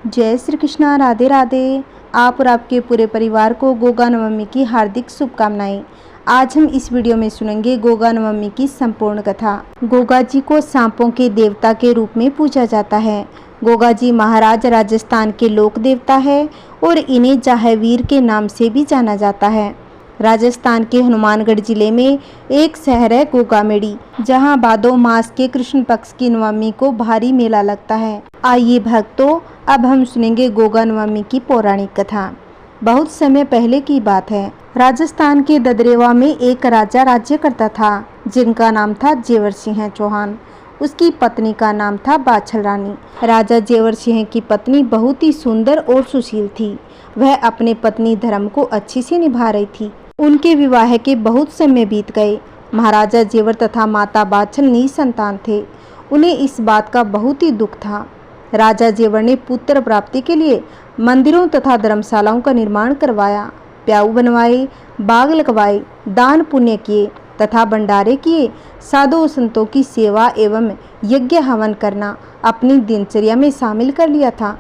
जय श्री कृष्णा। राधे राधे। आप और आपके पूरे परिवार को गोगा नवमी की हार्दिक शुभकामनाएं। आज हम इस वीडियो में सुनेंगे गोगा नवमी की संपूर्ण कथा। गोगा जी को सांपों के देवता के रूप में पूजा जाता है। गोगा जी महाराज राजस्थान के लोक देवता है और इन्हें जाहवीर के नाम से भी जाना जाता है। राजस्थान के हनुमानगढ़ जिले में एक शहर है गोगामेड़ी, जहां भादो मास के कृष्ण पक्ष की नवमी को भारी मेला लगता है। आइए भक्तों, अब हम सुनेंगे गोगा नवमी की पौराणिक कथा। बहुत समय पहले की बात है। राजस्थान के ददरेवा में एक राजा राज्य करता था, जिनका नाम था जेवर सिंह चौहान। उसकी पत्नी का नाम था बाछल रानी। राजा जेवर सिंह की पत्नी बहुत ही सुंदर और सुशील थी। वह अपने पत्नी धर्म को अच्छी से निभा रही थी। उनके विवाह के बहुत समय बीत गए। महाराजा जेवर तथा माता बाछल निसंतान थे। उन्हें इस बात का बहुत ही दुख था। राजा जेवर ने पुत्र प्राप्ति के लिए मंदिरों तथा धर्मशालाओं का निर्माण करवाया, प्याऊ बनवाए, बाग लगवाए, दान पुण्य किए तथा भंडारे किए। साधु संतों की सेवा एवं यज्ञ हवन करना अपनी दिनचर्या में शामिल कर लिया था,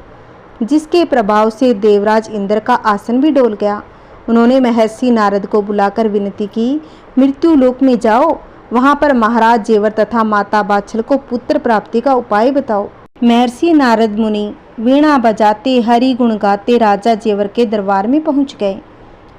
जिसके प्रभाव से देवराज इंद्र का आसन भी डोल गया। उन्होंने महर्षि नारद को बुलाकर विनती की, मृत्यु लोक में जाओ, वहां पर महाराज जेवर तथा माता बाछल को पुत्र प्राप्ति का उपाय बताओ। महर्षि नारद मुनि वीणा बजाते हरि गुण गाते राजा जेवर के दरबार में पहुंच गए।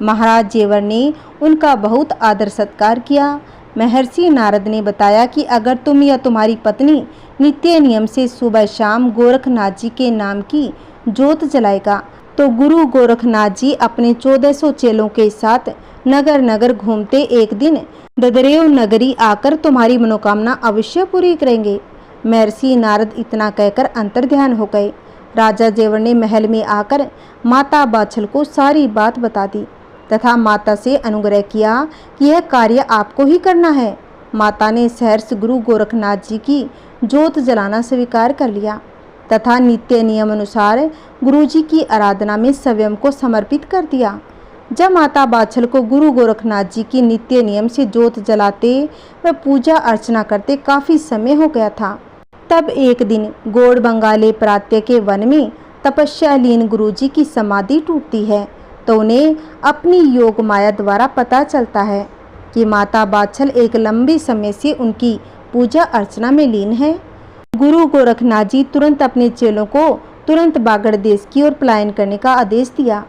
महाराज जेवर ने उनका बहुत आदर सत्कार किया। महर्षि नारद ने बताया कि अगर तुम या तुम्हारी पत्नी नित्य नियम से सुबह शाम गोरखनाथ जी के नाम की जोत जलाएगा, तो गुरु गोरखनाथ जी अपने 1400 चेलों के साथ नगर नगर घूमते एक दिन ददरेव नगरी आकर तुम्हारी मनोकामना अवश्य पूरी करेंगे। महर्षि नारद इतना कहकर अंतर्ध्यान हो गए। राजा जेवर ने महल में आकर माता बाछल को सारी बात बता दी तथा माता से अनुग्रह किया कि यह कार्य आपको ही करना है। माता ने सहर्ष गुरु गोरखनाथ जी की जोत जलाना स्वीकार कर लिया तथा नित्य नियम अनुसार गुरुजी की आराधना में स्वयं को समर्पित कर दिया। जब माता बाछल को गुरु गोरखनाथ जी की नित्य नियम से जोत जलाते व पूजा अर्चना करते काफी समय हो गया था, तब एक दिन गोड़ बंगाले प्रात्य के वन में तपस्या लीन गुरुजी की समाधि टूटती है, तो उन्हें अपनी योग माया द्वारा पता चलता है कि माता बाछल एक लंबे समय से उनकी पूजा अर्चना में लीन है। गुरु गोरखनाथ जी तुरंत अपने चेलों को तुरंत बागड़ देश की ओर पलायन करने का आदेश दिया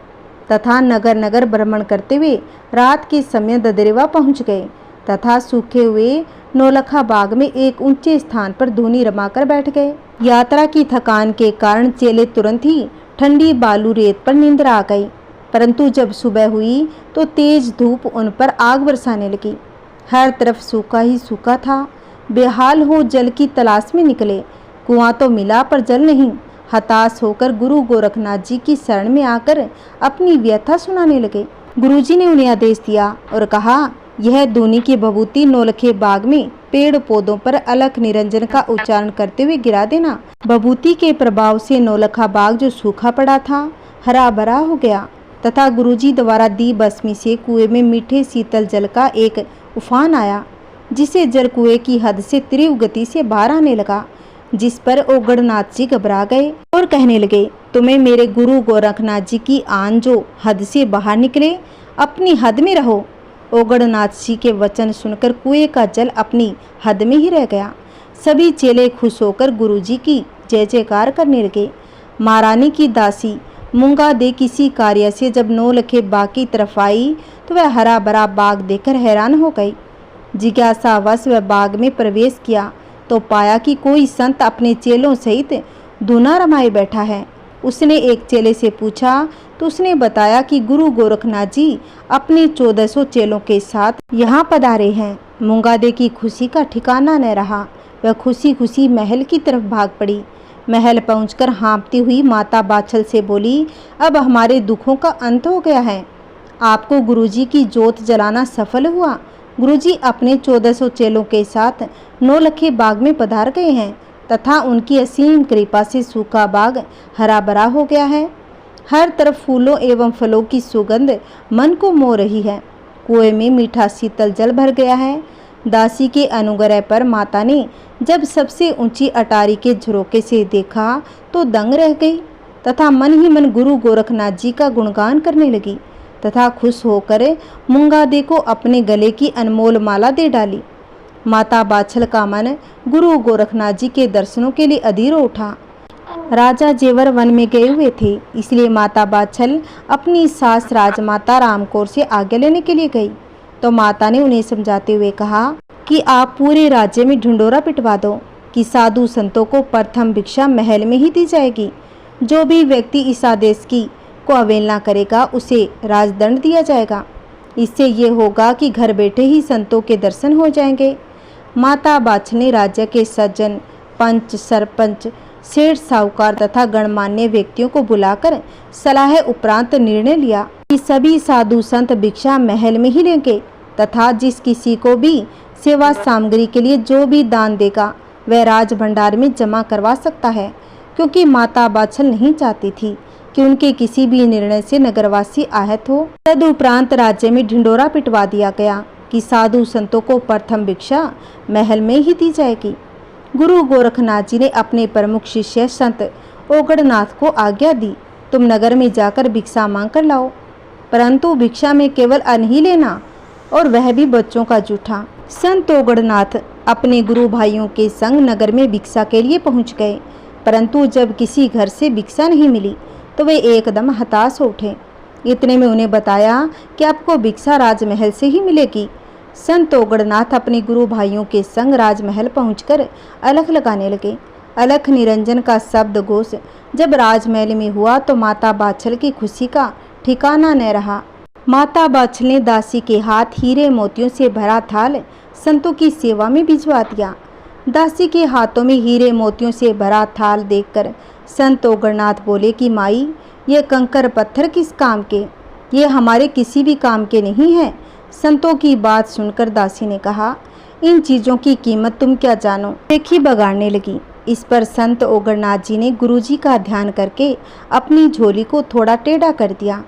तथा नगर नगर भ्रमण करते हुए रात के समय ददरेवा पहुंच गए तथा सूखे हुए नौलखा बाग में एक ऊंचे स्थान पर धूनी रमाकर बैठ गए। यात्रा की थकान के कारण चेले तुरंत ही ठंडी बालू रेत पर निंद्रा आ गई, परंतु जब सुबह हुई तो तेज धूप उन पर आग बरसाने लगी। हर तरफ सूखा ही सूखा था। बेहाल हो जल की तलाश में निकले। कुआं तो मिला पर जल नहीं। हताश होकर गुरु गोरखनाथ जी की शरण में आकर अपनी व्यथा सुनाने लगे। गुरुजी ने उन्हें आदेश दिया और कहा, यह धूनी की भभूति नौलखे बाग में पेड़ पौधों पर अलख निरंजन का उच्चारण करते हुए गिरा देना। भभूति के प्रभाव से नौलखा बाग जो सूखा पड़ा था हरा भरा हो गया तथा गुरुजी द्वारा दी बस्मी से कुएं में मीठे शीतल जल का एक उफान आया, जिसे जल कुएं की हद से तीव्र गति से बाहर आने लगा, जिस पर ओगड़नाथ जी घबरा गए और कहने लगे, तुम्हें मेरे गुरु गोरखनाथ जी की आन जो हद से बाहर निकले, अपनी हद में रहो। ओगड़नाथ जी के वचन सुनकर कुएं का जल अपनी हद में ही रह गया। सभी चेले खुश होकर गुरुजी की जय जयकार करने लगे। महारानी की दासी मूंगा दे किसी कार्य से जब नौलखे बाग की तरफ आई तो वह हरा भरा बाग देखकर हैरान हो गई। जिज्ञासावश वह बाग में प्रवेश किया तो पाया कि कोई संत अपने चेलों सहित धूना रमाए बैठा है। उसने एक चेले से पूछा तो उसने बताया कि गुरु गोरखनाथ जी अपने 1400 चेलों के साथ यहाँ पधारे हैं। मूंगादे की खुशी का ठिकाना न रहा। वह खुशी खुशी महल की तरफ भाग पड़ी। महल पहुंचकर हाँफती हुई माता बाछल से बोली, अब हमारे दुखों का अंत हो गया है। आपको गुरुजी की जोत जलाना सफल हुआ। गुरुजी अपने 1400 चेलों के साथ नौलखे बाग में पधार गए हैं तथा उनकी असीम कृपा से सूखा बाग हरा भरा हो गया है। हर तरफ फूलों एवं फलों की सुगंध मन को मोह रही है। कुएं में मीठा शीतल जल भर गया है। दासी के अनुग्रह पर माता ने जब सबसे ऊंची अटारी के झरोके से देखा तो दंग रह गई। तथा मन ही मन गुरु गोरखनाथ जी का गुणगान करने लगी तथा खुश होकर मुंगादे को अपने गले की अनमोल माला दे डाली। माता बाछल का मन गुरु गोरखनाथ जी के दर्शनों के लिए अधीर उठा। राजा जेवर वन में गए हुए थे, इसलिए माता बाछल अपनी सास राजमाता रामकौर से आज्ञा लेने के लिए गई। तो माता ने उन्हें समझाते हुए कहा कि आप पूरे राज्य में ढिंडोरा पिटवा दो कि साधु संतों को प्रथम भिक्षा महल में ही दी जाएगी। जो भी व्यक्ति इस आदेश की को अवहेलना करेगा उसे राजदंड दिया जाएगा। इससे ये होगा कि घर बैठे ही संतों के दर्शन हो जाएंगे। माता बाछल ने राज्य के सज्जन, पंच, सरपंच, सेठ, साहूकार तथा गणमान्य व्यक्तियों को बुलाकर सलाह उपरांत निर्णय लिया कि सभी साधु संत भिक्षा महल में ही लेंगे तथा जिस किसी को भी सेवा सामग्री के लिए जो भी दान देगा वह राज भंडार में जमा करवा सकता है, क्योंकि माता बाछल नहीं चाहती थी कि उनके किसी भी निर्णय से नगरवासी आहत हो। तदुपरांत राज्य में ढिंडोरा पिटवा दिया गया कि साधु संतों को प्रथम भिक्षा महल में ही दी जाएगी। गुरु गोरखनाथ जी ने अपने प्रमुख शिष्य संत ओगड़नाथ को आज्ञा दी, तुम नगर में जाकर भिक्षा मांग कर लाओ, परंतु भिक्षा में केवल अन्न ही लेना और वह भी बच्चों का जूठा। संत ओगड़नाथ अपने गुरु भाइयों के संग नगर में भिक्षा के लिए पहुंच गए, परंतु जब किसी घर से भिक्षा नहीं मिली तो वे एकदम हताश हो उठे। इतने में उन्हें बताया कि आपको भिक्षा राजमहल से ही मिलेगी। संत ओगड़नाथ अपने गुरु भाइयों के संग राजमहल पहुंचकर अलख लगाने लगे। अलख निरंजन का शब्द घोष जब राजमहल में हुआ तो माता बाछल की खुशी का ठिकाना न रहा। माता बाछल ने दासी के हाथ हीरे मोतियों से भरा थाल संतों की सेवा में भिजवा दिया। दासी के हाथों में हीरे मोतियों से भरा थाल देखकर संत ओगड़नाथ बोले कि माई, ये कंकर पत्थर किस काम के, ये हमारे किसी भी काम के नहीं हैं। संतों की बात सुनकर दासी ने कहा, इन चीज़ों की कीमत तुम क्या जानो, देखी बगाड़ने लगी। इस पर संत ओगड़नाथ जी ने गुरुजी का ध्यान करके अपनी झोली को थोड़ा टेढ़ा कर दिया,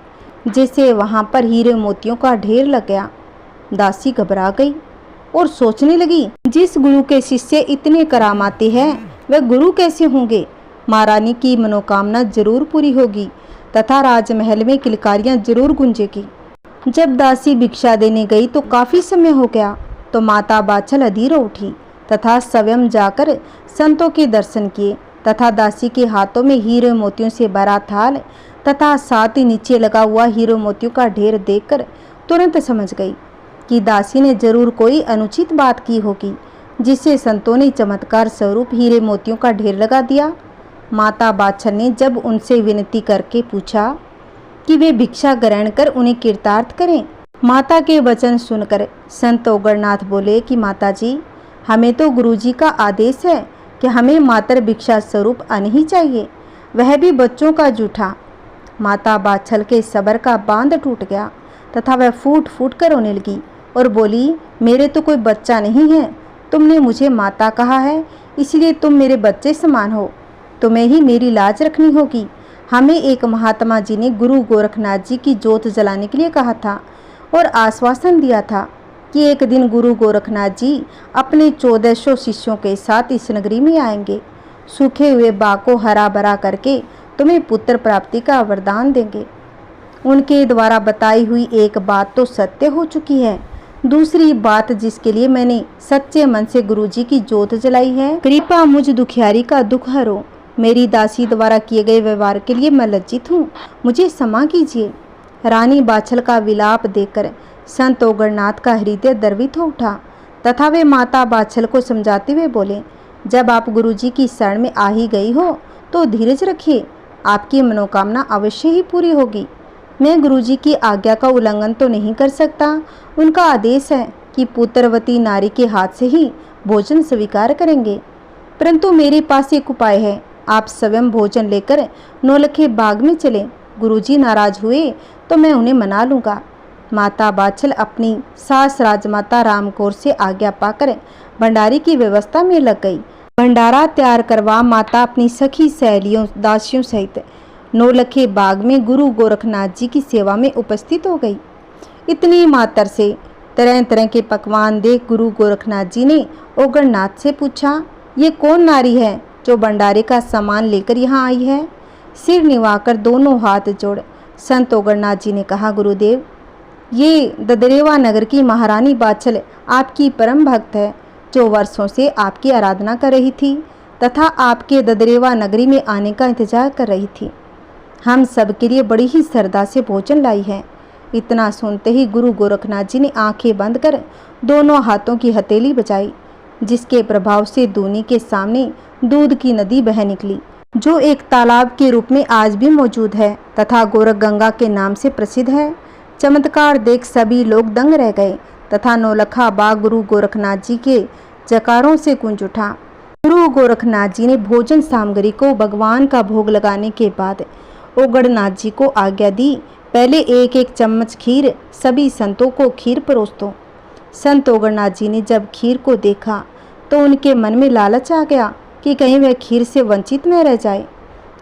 जिससे वहाँ पर हीरे मोतियों का ढेर लग गया। दासी घबरा गई और सोचने लगी, जिस गुरु के शिष्य इतने करामाते हैं वह गुरु कैसे होंगे। महारानी की मनोकामना जरूर पूरी होगी तथा राजमहल में किलकारियां जरूर गूंजेगी। जब दासी भिक्षा देने गई तो काफी समय हो गया, तो माता बाछल अधीर उठी तथा स्वयं जाकर संतों के दर्शन किए तथा दासी के हाथों में हीरे मोतियों से भरा थाल तथा साथ ही नीचे लगा हुआ हीरे मोतियों का ढेर देखकर तुरंत समझ गई कि दासी ने जरूर कोई अनुचित बात की होगी, जिससे संतों ने चमत्कार स्वरूप हीरे मोतियों का ढेर लगा दिया। माता बाछल ने जब उनसे विनती करके पूछा कि वे भिक्षा ग्रहण कर उन्हें कृतार्थ करें, माता के वचन सुनकर संत ओगड़नाथ बोले कि माता जी, हमें तो गुरुजी का आदेश है कि हमें मातर भिक्षा स्वरूप अन्न ही चाहिए, वह भी बच्चों का जूठा। माता बाछल के सबर का बांध टूट गया तथा वह फूट फूट कर रोने लगी और बोली, मेरे तो कोई बच्चा नहीं है, तुमने मुझे माता कहा है, इसलिए तुम मेरे बच्चे समान हो, तुम्हें ही मेरी लाज रखनी होगी। हमें एक महात्मा जी ने गुरु गोरखनाथ जी की जोत जलाने के लिए कहा था और आश्वासन दिया था कि एक दिन गुरु गोरखनाथ जी अपने 1400 शिष्यों के साथ इस नगरी में आएंगे, सूखे हुए बाग को हरा भरा करके तुम्हें पुत्र प्राप्ति का वरदान देंगे। उनके द्वारा बताई हुई एक बात तो सत्य हो चुकी है, दूसरी बात जिसके लिए मैंने सच्चे मन से गुरुजी की जोत जलाई है, कृपा मुझ दुखियारी का दुख हरो। मेरी दासी द्वारा किए गए व्यवहार के लिए मैं लज्जित हूँ, मुझे क्षमा कीजिए। रानी बाछल का विलाप देखकर संत ओगड़नाथ का हृदय द्रवित हो उठा तथा वे माता बाछल को समझाते हुए बोले, जब आप गुरुजी की शरण में आ ही गई हो तो धीरज रखिए, आपकी मनोकामना अवश्य ही पूरी होगी। मैं गुरुजी की आज्ञा का उल्लंघन तो नहीं कर सकता, उनका आदेश है कि पुत्रवती नारी के हाथ से ही भोजन स्वीकार करेंगे, परंतु मेरे पास एक उपाय है, आप स्वयं भोजन लेकर नौलखे बाग में चलें। गुरुजी नाराज हुए तो मैं उन्हें मना लूँगा। माता बाछल अपनी सास राजमाता रामकौर से आज्ञा पाकर भंडारे की व्यवस्था में लग गई। भंडारा तैयार करवा माता अपनी सखी सहेलियों दासियों सहित नौलखे बाग में गुरु गोरखनाथ जी की सेवा में उपस्थित हो गई। इतनी मातर से तरह तरह के पकवान देख गुरु गोरखनाथ जी ने ओगड़नाथ से पूछा, ये कौन नारी है जो भंडारे का सामान लेकर यहाँ आई है। सिर निवाकर दोनों हाथ जोड़ संत ओगरनाथ जी ने कहा, गुरुदेव, ये ददरेवा नगर की महारानी बाछल आपकी परम भक्त है, जो वर्षों से आपकी आराधना कर रही थी तथा आपके ददरेवा नगरी में आने का इंतजार कर रही थी। हम सब के लिए बड़ी ही श्रद्धा से भोजन लाई है। इतना सुनते ही गुरु गोरखनाथ जी ने आंखें बंद कर दोनों हाथों की हथेली बजाई, जिसके प्रभाव से दूनी के सामने दूध की नदी बह निकली, जो एक तालाब के रूप में आज भी मौजूद है तथा गोरख गंगा के नाम से प्रसिद्ध है। चमत्कार देख सभी लोग दंग रह गए तथा नौलखा बाग गुरु गोरखनाथ जी के जयकारों से गूंज उठा। गुरु गोरखनाथ जी ने भोजन सामग्री को भगवान का भोग लगाने के बाद ओगरनाथ जी को आज्ञा दी, पहले एक एक चम्मच खीर सभी संतों को खीर परोस दो। संत ओगरनाथ जी ने जब खीर को देखा तो उनके मन में लालच आ गया कि कहीं वह खीर से वंचित न रह जाए।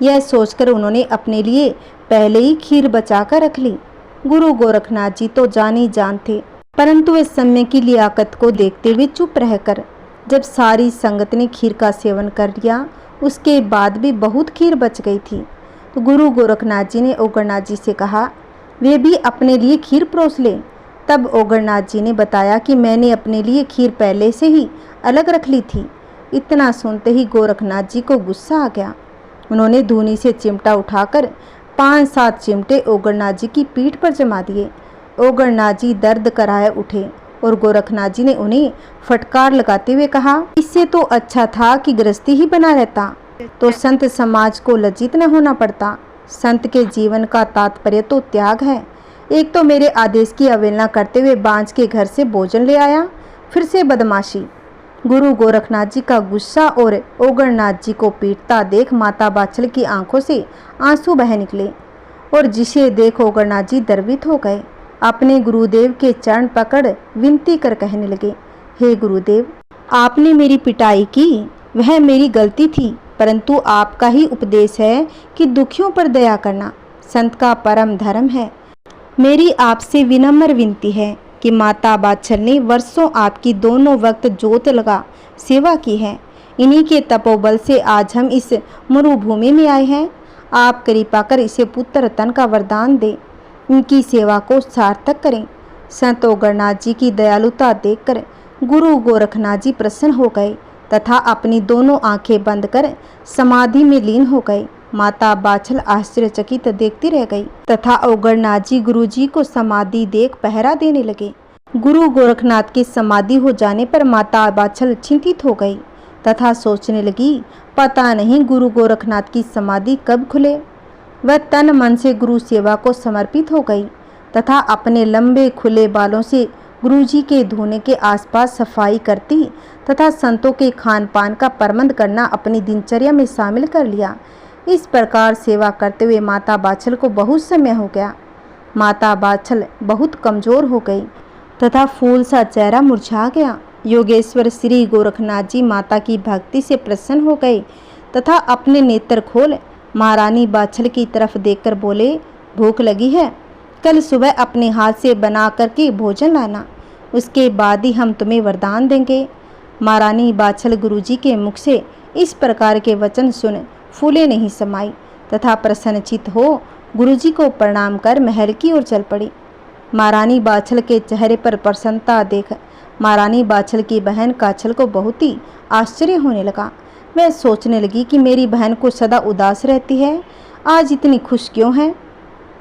यह सोचकर उन्होंने अपने लिए पहले ही खीर बचा कर रख ली। गुरु गोरखनाथ जी तो जानी जान थे, परंतु इस समय की लियाकत को देखते हुए चुप रहकर जब सारी संगत ने खीर का सेवन कर लिया, उसके बाद भी बहुत खीर बच गई थी, तो गुरु गोरखनाथ जी ने ओगरनाथ जी से कहा, वे भी अपने लिए खीर परोस ले। तब ओगरनाथ जी ने बताया कि मैंने अपने लिए खीर पहले से ही अलग रख ली थी। इतना सुनते ही गोरखनाथ जी को गुस्सा आ गया। उन्होंने धूनी से चिमटा उठाकर 5-7 चिमटे ओगरनाथ जी की पीठ पर जमा दिए। ओगरनाथ जी दर्द कराए उठे और गोरखनाथ जी ने उन्हें फटकार लगाते हुए कहा, इससे तो अच्छा था कि गृहस्थी ही बना रहता, तो संत समाज को लज्जित न होना पड़ता। संत के जीवन का तात्पर्य तो त्याग है। एक तो मेरे आदेश की अवहेलना करते हुए बांझ के घर से भोजन ले आया, फिर से बदमाशी। गुरु गोरखनाथ जी का गुस्सा और ओगरनाथ जी को पीटता देख माता बाछल की आंखों से आंसू बह निकले और जिसे देख ओगरनाथ जी दर्वित हो गए। अपने गुरुदेव के चरण पकड़ विनती कर कहने लगे, हे गुरुदेव, आपने मेरी पिटाई की, वह मेरी गलती थी, परंतु आपका ही उपदेश है कि दुखियों पर दया करना संत का परम धर्म है। मेरी आपसे विनम्र विनती है कि माता बाछल ने वर्षों आपकी दोनों वक्त जोत लगा सेवा की है। इन्हीं के तपोबल से आज हम इस मरुभूमि में आए हैं। आप कृपा कर इसे पुत्र तन का वरदान दें, इनकी सेवा को सार्थक करें। संत ओगरनाथ जी की दयालुता देखकर गुरु गोरखनाथ जी प्रसन्न हो गए तथा अपनी दोनों आंखें बंद कर समाधि में लीन हो गए। माता बाछल आश्चर्यचकित देखती रह गई तथा ओगरनाथ जी गुरु जी को समाधि देख पहरा देने लगे। गुरु गोरखनाथ की समाधि हो जाने पर माता बाछल चिंतित हो गई तथा सोचने लगी, पता नहीं गुरु गोरखनाथ की समाधि कब खुले। वह तन मन से गुरु सेवा को समर्पित हो गई तथा अपने लंबे खुले बालों से गुरु जी के धोने के आसपास सफाई करती तथा संतों के खान पान का प्रबंध करना अपनी दिनचर्या में शामिल कर लिया। इस प्रकार सेवा करते हुए माता बाछल को बहुत समय हो गया। माता बाछल बहुत कमजोर हो गई तथा फूल सा चेहरा मुरझा गया। योगेश्वर श्री गोरखनाथ जी माता की भक्ति से प्रसन्न हो गए तथा अपने नेत्र खोल महारानी बाछल की तरफ देखकर बोले, भूख लगी है, कल सुबह अपने हाथ से बना करके भोजन लाना, उसके बाद ही हम तुम्हें वरदान देंगे। महारानी बाछल गुरुजी के मुख से इस प्रकार के वचन सुन फूले नहीं समाई तथा प्रसन्नचित हो गुरुजी को प्रणाम कर महल की ओर चल पड़ी। महारानी बाछल के चेहरे पर प्रसन्नता देख महारानी बाछल की बहन काछल को बहुत ही आश्चर्य होने लगा। वह सोचने लगी कि मेरी बहन को सदा उदास रहती है, आज इतनी खुश क्यों है।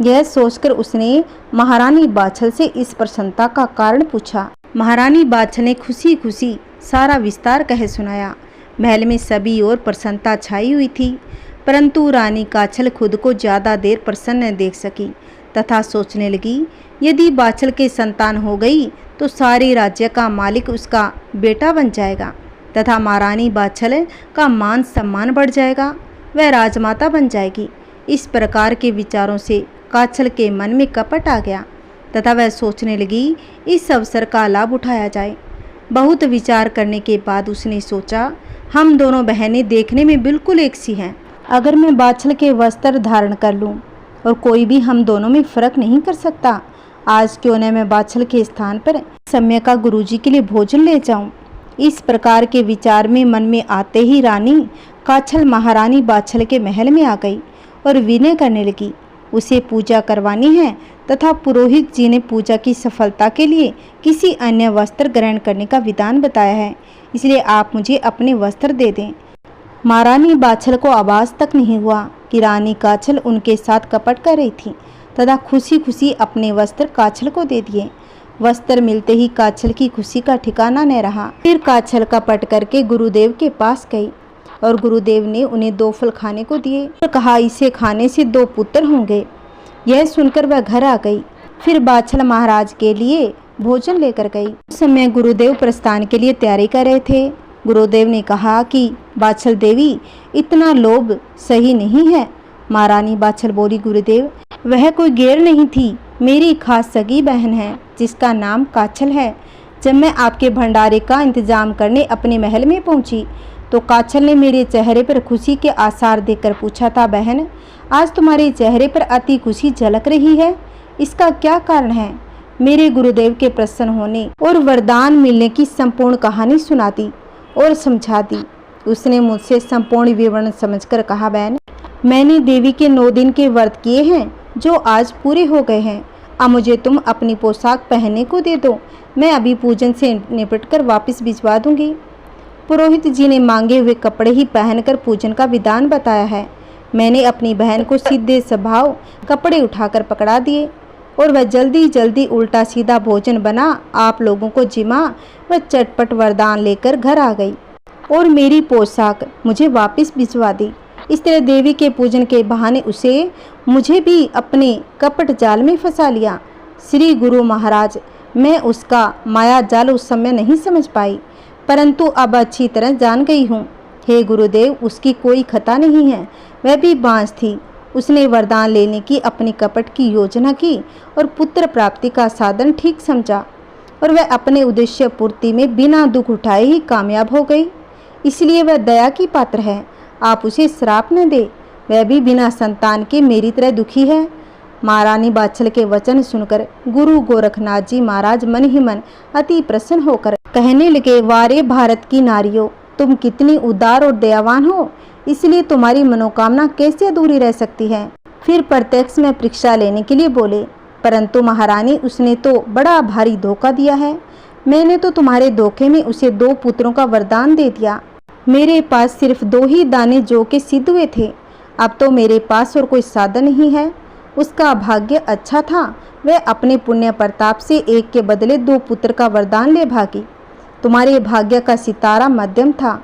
यह सोचकर उसने महारानी बाछल से इस प्रसन्नता का कारण पूछा। महारानी बाछल ने खुशी खुशी सारा विस्तार कह सुनाया। महल में सभी ओर प्रसन्नता छाई हुई थी, परंतु रानी काछल खुद को ज़्यादा देर प्रसन्न न देख सकी तथा सोचने लगी, यदि बाछल के संतान हो गई तो सारे राज्य का मालिक उसका बेटा बन जाएगा तथा महारानी बाछल का मान सम्मान बढ़ जाएगा, वह राजमाता बन जाएगी। इस प्रकार के विचारों से काछल के मन में कपट आ गया तथा वह सोचने लगी, इस अवसर का लाभ उठाया जाए। बहुत विचार करने के बाद उसने सोचा, हम दोनों बहनें देखने में बिल्कुल एक सी हैं। अगर मैं बाछल के वस्त्र धारण कर लूं और कोई भी हम दोनों में फर्क नहीं कर सकता, आज क्यों न मैं बाछल के स्थान पर समय का गुरुजी के लिए भोजन ले जाऊं। इस प्रकार के विचार में मन में आते ही रानी काछल महारानी बाछल के महल में आ गई और विनय करने लगी। उसे पूजा करवानी है तथा पुरोहित जी ने पूजा की सफलता के लिए किसी अन्य वस्त्र ग्रहण करने का विधान बताया है, इसलिए आप मुझे अपने वस्त्र दे दें। महारानी बाछल को आवाज तक नहीं हुआ कि रानी काछल उनके साथ कपट कर रही थी तथा खुशी खुशी अपने वस्त्र काछल को दे दिए। वस्त्र मिलते ही काछल की खुशी का ठिकाना न रहा। फिर काछल कपट करके गुरुदेव के पास गई और गुरुदेव ने उन्हें 2 फल खाने को दिए और कहा, इसे खाने से 2 पुत्र होंगे। यह सुनकर वह घर आ गई। फिर बाछल महाराज के लिए भोजन लेकर गई। उस समय गुरुदेव प्रस्थान के लिए तैयारी कर रहे थे। गुरुदेव ने कहा कि बाछल देवी, इतना लोभ सही नहीं है। महारानी बाछल बोली, गुरुदेव, वह कोई गैर नहीं थी, मेरी खास सगी बहन है जिसका नाम काछल है। जब मैं आपके भंडारे का इंतजाम करने अपने महल में पहुंची तो काछल ने मेरे चेहरे पर खुशी के आसार देखकर पूछा था, बहन, आज तुम्हारे चेहरे पर अति खुशी झलक रही है, इसका क्या कारण है? मेरे गुरुदेव के प्रसन्न होने और वरदान मिलने की संपूर्ण कहानी सुना दी और समझा दी। उसने मुझसे संपूर्ण विवरण समझकर कहा, बहन, मैंने देवी के 9 दिन के व्रत किए हैं जो आज पूरे हो गए हैं। अब मुझे तुम अपनी पोशाक पहनने को दे दो, मैं अभी पूजन से निपट कर वापस भिजवा दूंगी। पुरोहित जी ने मांगे हुए कपड़े ही पहनकर पूजन का विधान बताया है। मैंने अपनी बहन को सीधे स्वभाव कपड़े उठाकर पकड़ा दिए और वह जल्दी जल्दी उल्टा सीधा भोजन बना आप लोगों को जिमा व चटपट वरदान लेकर घर आ गई और मेरी पोशाक मुझे वापस भिजवा दी। इस तरह देवी के पूजन के बहाने उसे मुझे भी अपने कपट जाल में फंसा लिया। श्री गुरु महाराज, मैं उसका माया जाल उस समय नहीं समझ पाई, परंतु अब अच्छी तरह जान गई हूँ। हे गुरुदेव, उसकी कोई खता नहीं है, वह भी बांझ थी। उसने वरदान लेने की अपनी कपट की योजना की और पुत्र प्राप्ति का साधन ठीक समझा और वह अपने उद्देश्य पूर्ति में बिना दुख उठाए ही कामयाब हो गई। इसलिए वह दया की पात्र है, आप उसे श्राप न दे, वह भी बिना संतान के मेरी तरह दुखी है। महारानी बाछल के वचन सुनकर गुरु गोरखनाथ जी महाराज मन ही मन अति प्रसन्न होकर कहने लगे, वारे भारत की नारियों, तुम कितनी उदार और दयावान हो, इसलिए तुम्हारी मनोकामना कैसे अधूरी रह सकती है। फिर प्रत्यक्ष में परीक्षा लेने के लिए बोले, परंतु महारानी, उसने तो बड़ा भारी धोखा दिया है। मैंने तो तुम्हारे धोखे में उसे 2 पुत्रों का वरदान दे दिया। मेरे पास सिर्फ 2 ही दाने जो के सिद्ध हुए थे, अब तो मेरे पास और कोई साधन नहीं है। उसका भाग्य अच्छा था, वह अपने पुण्य प्रताप से एक के बदले 2 पुत्र का वरदान ले भागी। तुम्हारे भाग्य का सितारा मध्यम था,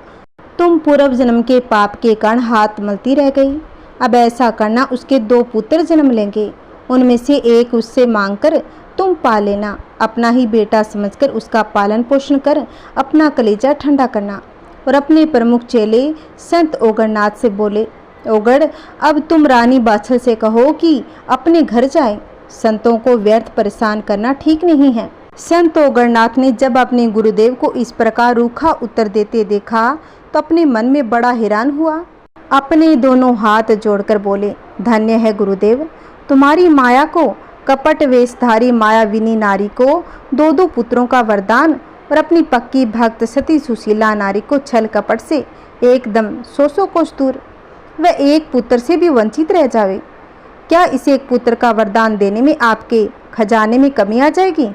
तुम पूर्व जन्म के पाप के कारण हाथ मलती रह गई। अब ऐसा करना, उसके 2 पुत्र जन्म लेंगे, उनमें से एक उससे मांगकर तुम पा लेना। अपना ही बेटा समझकर उसका पालन पोषण कर अपना कलेजा ठंडा करना। और अपने प्रमुख चेले संत ओगरनाथ से बोले, ओगड़, अब तुम रानी बाछल से कहो कि अपने घर जाए, संतों को व्यर्थ परेशान करना ठीक नहीं है। संत ओगरनाथ ने जब अपने गुरुदेव को इस प्रकार रूखा उत्तर देते देखा तो अपने मन में बड़ा हैरान हुआ। अपने दोनों हाथ जोड़कर बोले, धन्य है गुरुदेव, तुम्हारी माया को, कपट वेशधारी मायाविनी नारी को 2 पुत्रों का वरदान और अपनी पक्की भक्त सती सुशीला नारी को छल कपट से एकदम 100 कोस दूर, वह 1 पुत्र से भी वंचित रह जावे। क्या इसे 1 पुत्र का वरदान देने में आपके खजाने में कमी आ जाएगी?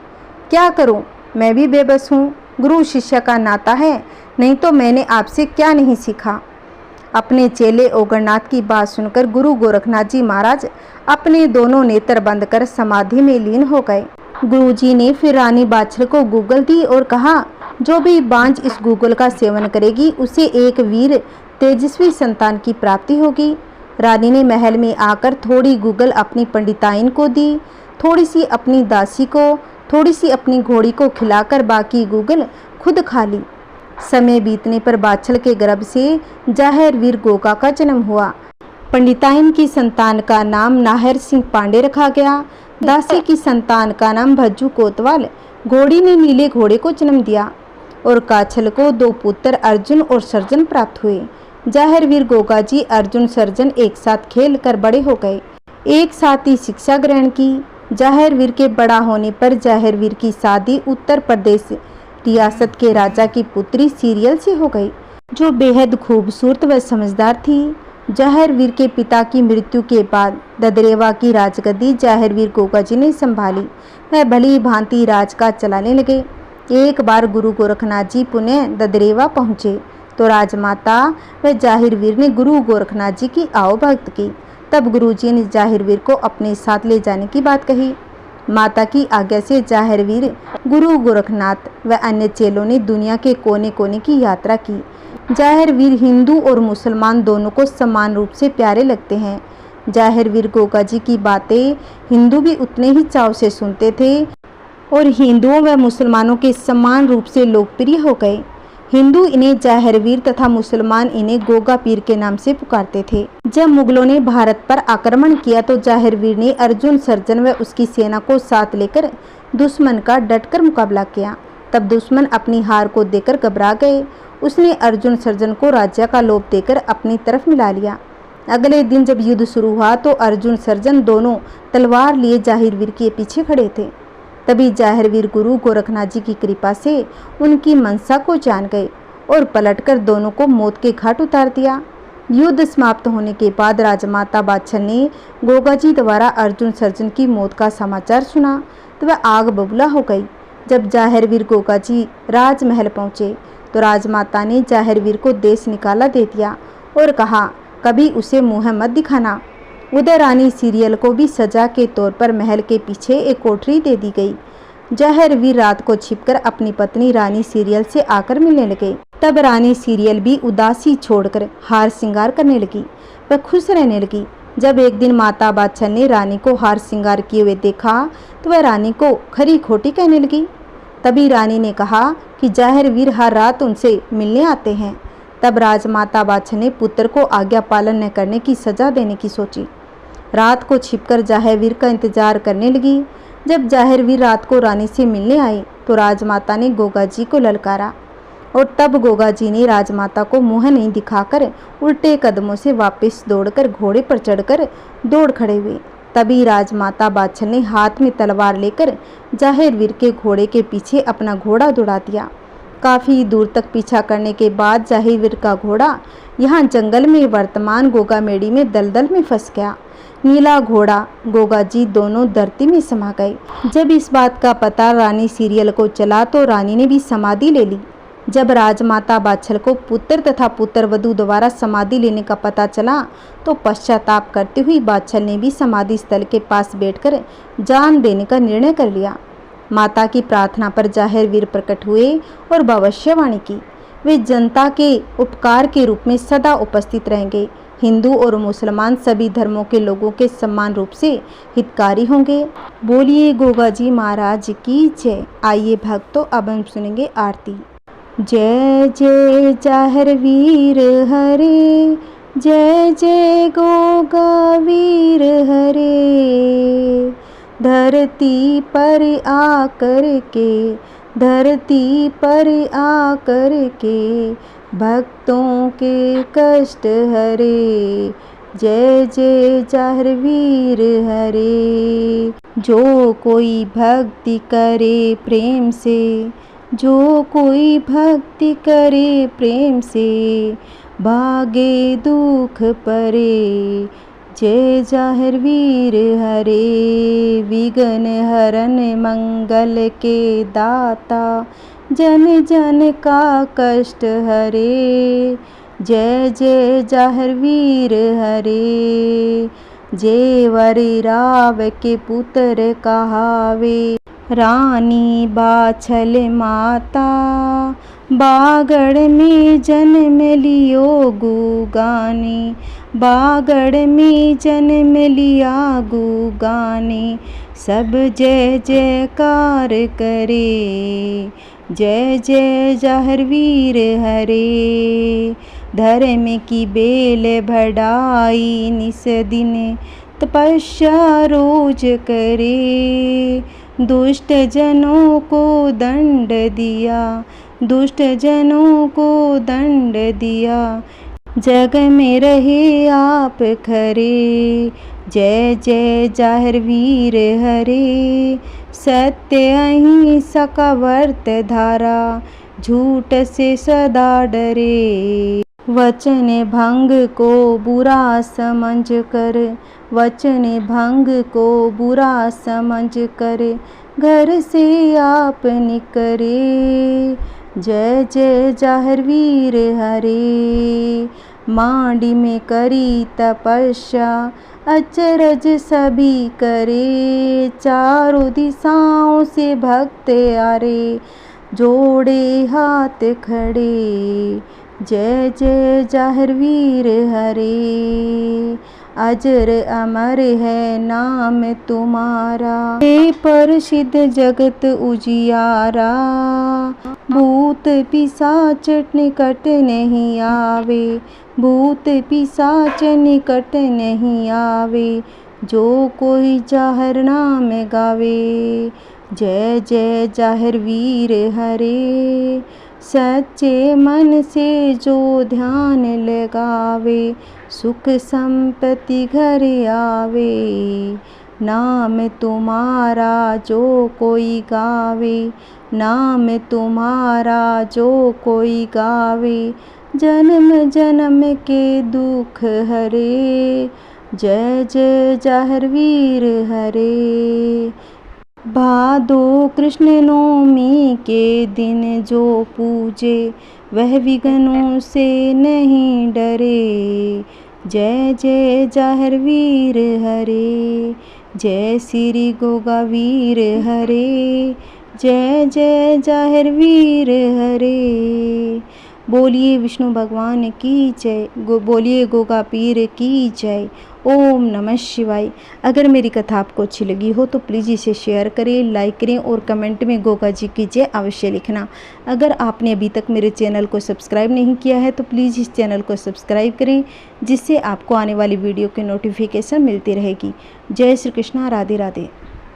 क्या करूं, मैं भी बेबस हूँ। गुरु शिष्य का नाता है, नहीं तो मैंने आपसे क्या नहीं सीखा। अपने चेले ओगरनाथ की बात सुनकर गुरु गोरखनाथ जी महाराज अपने दोनों नेत्र बंद कर समाधि में लीन हो गए। गुरुजी ने फिर रानी बाछल को गूगल दी और कहा, जो भी बांझ इस गूगल का सेवन करेगी उसे एक वीर तेजस्वी संतान की प्राप्ति होगी। रानी ने महल में आकर थोड़ी गूगल अपनी पंडिताइन को दी, थोड़ी सी अपनी दासी को, थोड़ी सी अपनी घोड़ी को खिलाकर बाकी गूगल खुद खा ली। समय बीतने पर बाछल के गर्भ से जाहिर वीर गोगा का जन्म हुआ। पंडिताइन की संतान का नाम नाहर सिंह पांडे रखा गया। दासी की संतान का नाम भज्जू कोतवाल, घोड़ी ने नीले घोड़े को जन्म दिया और काछल को 2 पुत्र अर्जुन और सर्जन प्राप्त हुए। जाहिर वीर गोगा जी अर्जुन सर्जन एक साथ खेल कर बड़े हो गए, एक साथ ही शिक्षा ग्रहण की। जाहिर वीर के बड़ा होने पर जाहिर वीर की शादी उत्तर प्रदेश रियासत के राजा की पुत्री सीरियल से हो गई, जो बेहद खूबसूरत व समझदार थी। जाहिरवीर के पिता की मृत्यु के बाद ददरेवा की राजगद्दी जाहिरवीर गोगाजी ने संभाली। वह भली भांति राजकाज चलाने लगे। एक बार गुरु गोरखनाथ जी पुणे ददरेवा पहुँचे तो राजमाता व जाहिरवीर ने गुरु गोरखनाथ जी की आवभक्त की। तब गुरुजी ने जाहिरवीर को अपने साथ ले जाने की बात कही। माता की आज्ञा से जाहिरवीर, गुरु गोरखनाथ व अन्य चेलों ने दुनिया के कोने कोने की यात्रा की। जाहिरवीर हिंदू और मुसलमान दोनों को समान रूप से प्यारे लगते हैं। जाहिरवीर गोगाजी की बातें हिंदू भी उतने ही चाव से सुनते थे और हिंदुओं व मुसलमानों के समान रूप से लोकप्रिय हो गए। हिंदू इन्हें जाहिरवीर तथा मुसलमान इन्हें गोगा पीर के नाम से पुकारते थे। जब मुगलों ने भारत पर आक्रमण किया तो जाहिरवीर ने अर्जुन सर्जन व उसकी सेना को साथ लेकर दुश्मन का डटकर मुकाबला किया। तब दुश्मन अपनी हार को देखकर घबरा गए। उसने अर्जुन सर्जन को राज्य का लोभ देकर अपनी तरफ मिला लिया। अगले दिन जब युद्ध शुरू हुआ तो अर्जुन सर्जन दोनों तलवार लिए जाहिरवीर के पीछे खड़े थे। तभी जाहिरवीर गुरु गोरखनाथ जी की कृपा से उनकी मनसा को जान गए और पलटकर दोनों को मौत के घाट उतार दिया। युद्ध समाप्त होने के बाद राजमाता बादशाह ने गोगाजी द्वारा अर्जुन सर्जन की मौत का समाचार सुना तो वह आग बबूला हो गई। जब जाहिरवीर गोगाजी राजमहल पहुँचे तो राजमाता ने जाहिरवीर को देश निकाला दे दिया और कहा, कभी उसे मुँह मत दिखाना। उदय रानी सीरियल को भी सजा के तौर पर महल के पीछे एक कोठरी दे दी गई। जाहिरवीर रात को छिपकर अपनी पत्नी रानी सीरियल से आकर मिलने लगे। तब रानी सीरियल भी उदासी छोड़कर हार श्रृंगार करने लगी। वह खुश रहने लगी। जब एक दिन माता बादशाह ने रानी को हार श्रृंगार किए हुए देखा तो वह रानी को खरी खोटी कहने लगी। तभी रानी ने कहा कि जाहिरवीर हर रात उनसे मिलने आते हैं। तब राजमाता बादशाह ने पुत्र को आज्ञा पालन न करने की सजा देने की सोची। रात को छिपकर जाहिरवीर का इंतजार करने लगी। जब जाहिरवीर रात को रानी से मिलने आई तो राजमाता ने गोगाजी को ललकारा और तब गोगाजी ने राजमाता को मुँह नहीं दिखाकर उल्टे कदमों से वापस दौड़कर घोड़े पर चढ़कर दौड़ खड़े हुए। तभी राजमाता बादशाह ने हाथ में तलवार लेकर जाहिरवीर के घोड़े के पीछे अपना घोड़ा दौड़ा दिया। काफ़ी दूर तक पीछा करने के बाद जाहिरवीर का घोड़ा यहाँ जंगल में वर्तमान गोगामेड़ी में दलदल में फंस गया। नीला घोड़ा गोगाजी दोनों धरती में समा गए। जब इस बात का पता रानी सीरियल को चला तो रानी ने भी समाधि ले ली। जब राजमाता बादशाह को पुत्र तथा पुत्र वधू द्वारा समाधि लेने का पता चला तो पश्चाताप करते हुए बादशाह ने भी समाधि स्थल के पास बैठकर जान देने का निर्णय कर लिया। माता की प्रार्थना पर जाहिरवीर प्रकट हुए और भविष्यवाणी की। वे जनता के उपकार के रूप में सदा उपस्थित रहेंगे। हिंदू और मुसलमान सभी धर्मों के लोगों के समान रूप से हितकारी होंगे। बोलिए गोगाजी महाराज की जय। आइए भक्तों, अब हम सुनेंगे आरती। जय जय जाहिरवीर हरे, जय जय गोगावीर हरे। धरती पर आकर के, धरती पर आकर के भक्तों के कष्ट हरे। जय जय जाहिरवीर हरे। जो कोई भक्ति करे प्रेम से, जो कोई भक्ति करे प्रेम से भागे दुख परे। जय जाहिरवीर हरे। विघ्न हरन मंगल के दाता, जन जन का कष्ट हरे। जय जय जाहिरवीर हरे। जेवरी राव के पुत्र कहावे, रानी बाछल माता। बागड़ में जन्म लियो गुगाने, बागड़ में जन्म लिया गुगाने। सब जय जयकार करे। जय जय जाहिरवीर हरे। धर्म की बेल बढ़ाई निस दिन, तपस्या रोज करे। दुष्ट जनों को दंड दिया, दुष्ट जनों को दंड दिया। जग में रहे आप खरे। जय जय जाहिरवीर हरे। सत्य अहिंसा का व्रत धारा, झूठ से सदा डरे। वचन भंग को बुरा समझ कर, वचन भंग को बुरा समझ कर घर से आप निकरे। जय जय जाहिर वीर हरे, मांडी में करी तपस्या अचरज सभी करे। चारों दिशाओं से भक्त आरे, जोड़े हाथ खड़े। जय जय जाहिर वीर हरे, अजर अमर है नाम तुम्हारा। हे प्रसिद्ध जगत उजियारा, भूत पिशाच निकट नहीं आवे। भूत पिशाच निकट नहीं आवे, जो कोई जाहिर नाम गावे। जय जय जाहिर वीर हरे, सच्चे मन से जो ध्यान लगावे। सुख संपत्ति घर आवे, नाम तुम्हारा जो कोई गावे। नाम तुम्हारा जो कोई गावे, जन्म जन्म के दुख हरे। जय जय जाहिर वीर हरे। भादो कृष्ण नवमी के दिन जो पूजे, वह विघ्नों से नहीं डरे। जय जय जाहिर वीर हरे, जय श्री गोगा वीर हरे। जय जय जाहिर वीर हरे। बोलिए विष्णु भगवान की जय, बोलिए गोगा पीर की जय। ओम नमः शिवाय। अगर मेरी कथा आपको अच्छी लगी हो तो प्लीज़ इसे शेयर करें, लाइक करें और कमेंट में गोगा जी की जय अवश्य लिखना। अगर आपने अभी तक मेरे चैनल को सब्सक्राइब नहीं किया है तो प्लीज़ इस चैनल को सब्सक्राइब करें, जिससे आपको आने वाली वीडियो की नोटिफिकेशन मिलती रहेगी। जय श्री कृष्णा, राधे राधे।